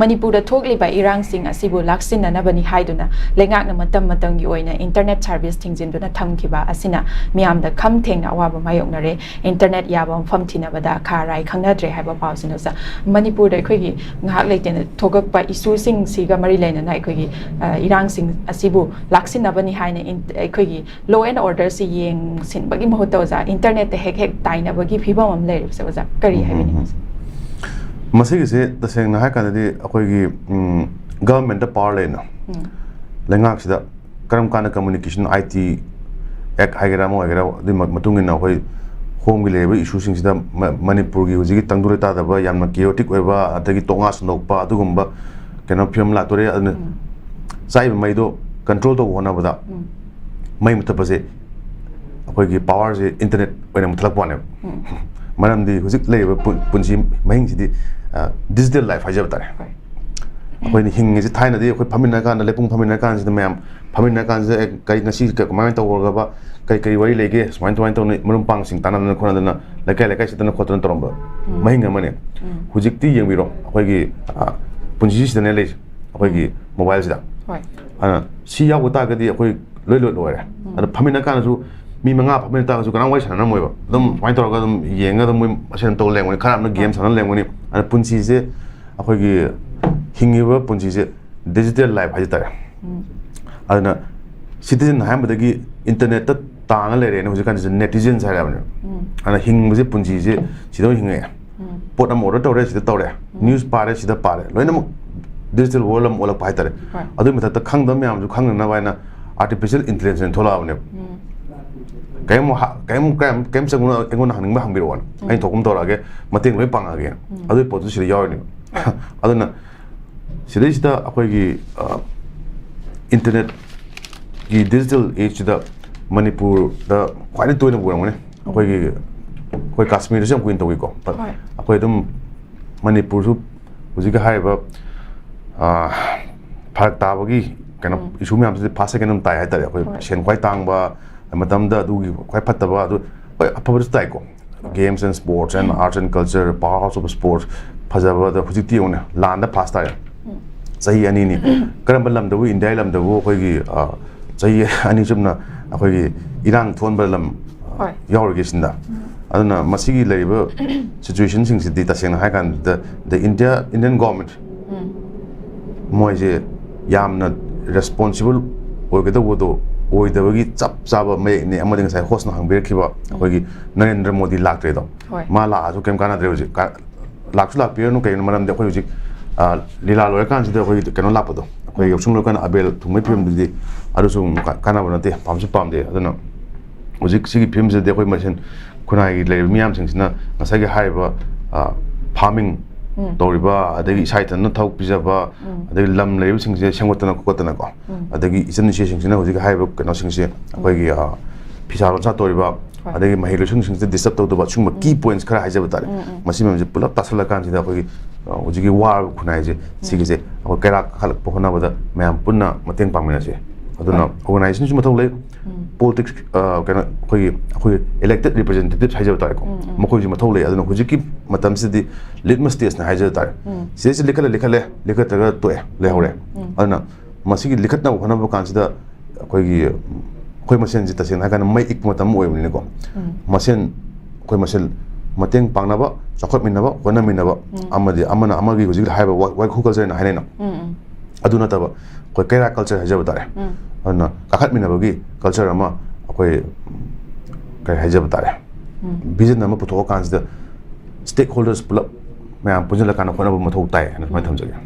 Manipurda thokliba irangsing asibu laksinanabani haiduna lengakna matamgi oina internet service thingjinduna thamkiba asina miyamda kham thengna awaba mayoknare internet yaba mfam thinabada kharai khangnadre haiba pausinosa Manipurda ekhogi ngahak leitena thogakpa issue sing siga mari leinana ekhogi irangsing asibu laksinabani haina ekhogi law and order si yeng sinbagi mahutta oza internet hek tainabagi phibam am leiribsa oza kari haibini Masig the saying Hakadi, Akogi government power lane. Langax the Karam Kana communication IT Ek Hagaramo, the Matungin away home labor issues in the Manipur, Uzi Tangurita, the Yamma chaotic weba, Atagi Tongas no Pa, Tugumba, Canopium Latore, and Sai Maido control the one of that. May Mutapase Akogi powers internet when I'm Tlapuane. Madam the Huzik labor Punji Main City. Digital life hajabtare when hing is a tiny day with Paminakan, the Lepung Paminakans, the ma'am, Paminakans, Kai Nasi, Kamanta Wargaba, Kai Lege, Swine to Murumpang, Sintana, Konana, like I said, the cotton tromba, Mahinga money, Huzik tea and Viro, Hogi Punjis the Nellis, Hogi mobiles. See how we target the Lulu lawyer, and the Paminakans who Mimanga Paminta who can always and I'm them white or them younger than Shanto Lang when kind of games and Lang and Punchise, Akogi Hingiva Punchise, digital life hajitare. And citizen Hamadagi internet Tana and who's a kind of netizens have and a hing was a Punchise, she don't hing a put a motor to rest the Tore, news party, the party, digital world of all of Python. Other with the Kangdom to Kang Navana artificial intelligence and Tola. Came some hanging behind one. I told him to Martin Wipang again. Other position yarn. Other than Sidista Akogi internet digital age the Manipur the quite a two in a woman. Akogi Kashmir is a winter we go. But Akoidum Manipur was a high Park Tabagi kind of issue me up to the Pasagan Tai, Shen Quai Tangba. Madam da do quite pataba public taiko games and sports and arts and culture powers of sports Pazava the Pusitione land the pasta Sahi Anini Karambalam the way in Dialam the Woki Sahi Anisumna Akogi Iran Thonbalam Yorgishinda Adana Masigi labor situations in the Tashan Hakan the Indian government Moise Yamna responsible or get the Wodo. Oi the Wagi Chap Saba may ne Amading say Hosna Hangber Kiba, Wagi Narendra Modi Lakredo. Mala who came Canada Laxula Piano came Madame de Hojic Lila Lorcans the way to Canolapo. Where you soon Abel to meet him the Adusum Canavante, Pamsupam de, I don't know. Uzik Sigi Pims the way machine Kunai Miam since Nasagi Haiba palming. Doriba, the site and not talk Pizaba, the Lam Labels in Shangatana Cotanako, the initiations in the high book and nothing here, Wagi Pizarro Satoriba, the Mahilation since the disrupt of the Bachuma key points cry Hazabatari, Massim pull up Tasala Kanji that way, Ujigi War Kunaji, Sigise, or Kerak Halpona, the Mam Puna, Matin Paminaje. I don't know, organizations Matole, politics, elected representatives Hazabatari, Mokoji Matole, I don't know, Hujiki, Matam City, litmus test na Hazabatari. Says Licker, liquor to Leore. I don't know, Masiki Likatna, one of the consider Koimasen Zitasin, I can make Ikmatam Winigo. Masen Koimasen, Matin Panaba, Chocolate Minaba, Wanaminaba, Amadi, Amana Amagi, who have a white hookers in Hanena. I do not have a Kokera culture Hazabatari. And Kakat Minabagi, culture Ama, Hazabatari. Business number put all kinds of stakeholders pull up. May I put a kind of one of them and my thumbs again.